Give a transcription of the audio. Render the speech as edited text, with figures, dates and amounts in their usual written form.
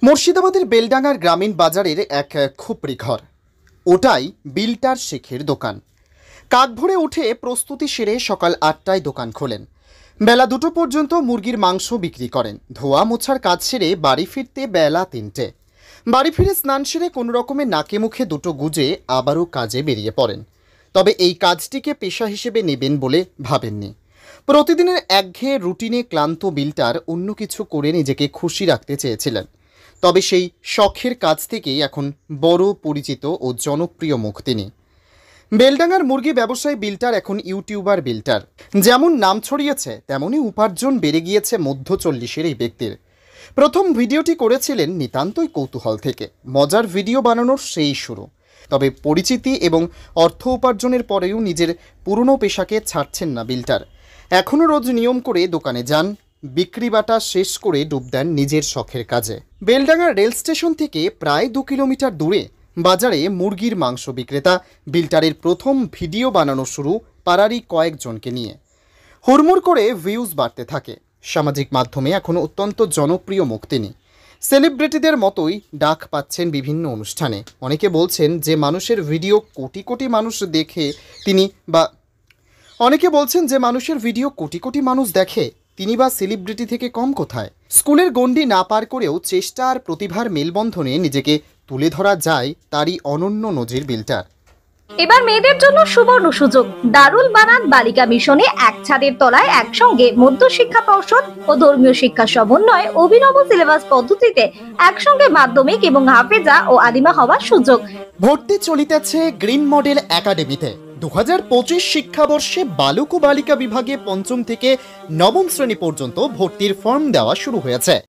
মুর্শিদাবাদের বেলডাঙ্গার গ্রামীণ বাজারের এক খুপড়ি ঘর, ওটাই বিল্টার শেখের দোকান। কাক ভরে উঠে প্রস্তুতি সেরে সকাল ৮টায় দোকান খোলেন। বেলা ২টো পর্যন্ত মুরগির মাংস বিক্রি করেন। ধোয়া মোছার কাজ সেরে বাড়ি ফিরতে বেলা ৩টে। বাড়ি ফিরে স্নান সেরে কোনো রকমে নাকে মুখে দুটো গুজে আবারও কাজে বেরিয়ে পড়েন। তবে এই কাজটিকে পেশা হিসেবে নেবেন বলে ভাবেননি। প্রতিদিনের একঘেয়ে রুটিনে ক্লান্ত বিল্টার অন্য কিছু করে নিজেকে খুশি রাখতে চেয়েছিলেন। তবে সেই শখের কাজ থেকেই এখন বড় পরিচিত ও জনপ্রিয় মুখ তিনি। বেলডাঙ্গার মুরগি ব্যবসায়ী বিল্টার এখন ইউটিউবার বিল্টার। যেমন নাম ছড়িয়েছে তেমনই উপার্জন বেড়ে গিয়েছে মধ্য 40-এর এই ব্যক্তির। প্রথম ভিডিওটি করেছিলেন নিতান্তই কৌতূহল থেকে। মজার ভিডিও বানানোর সেই শুরু। তবে পরিচিতি এবং অর্থ উপার্জনের পরেও নিজের পুরনো পেশাকে ছাড়ছেন না বিল্টার। এখনও রোজ নিয়ম করে দোকানে যান, বিক্রি বাটা শেষ করে ডুব দেন নিজের শখের কাজে। বেলডাঙ্গা রেল স্টেশন থেকে প্রায় 2 কিলোমিটার দূরে বাজারে মুরগির মাংস বিক্রেতা বিল্টারের প্রথম ভিডিও বানানো শুরু পাড়ারই কয়েকজনকে নিয়ে। হুড়মুড় করে ভিউজ বাড়তে থাকে। সামাজিক মাধ্যমে এখনও অত্যন্ত জনপ্রিয় মুখ তিনি। সেলিব্রিটিদের মতোই ডাক পাচ্ছেন বিভিন্ন অনুষ্ঠানে। অনেকে বলছেন যে মানুষের ভিডিও কোটি কোটি মানুষ দেখে তিনি বা সেলিব্রিটি থেকে কম কোথায়। স্কুলের গণ্ডি না পার করেও চেষ্টা আর প্রতিভার মেলবন্ধনে নিজেকে তুলে ধরা যায় তারই অনন্য নজির বিল্টার। এবার মেয়েদের জন্য সুবর্ণ সুযোগ। দারুল বানাত বালিকা মিশনে এক ছাদের তলায় একসঙ্গে মধ্য শিক্ষা পর্ষদ ও ধর্মীয় শিক্ষা সমন্বয়ে অভিনব সিলেবাস পদ্ধতিতে একসঙ্গে মাধ্যমিক এবং হাফেজা ও আলিমা হওয়ার সুযোগ। ভর্তি চলিতেছে গ্রিন মডেল একাডেমিতে। 2025 শিক্ষাবর্ষে বালক ও বালিকা বিভাগে 5ম থেকে 9ম শ্রেণী পর্যন্ত ভর্তির ফর্ম দেওয়া শুরু হয়েছে।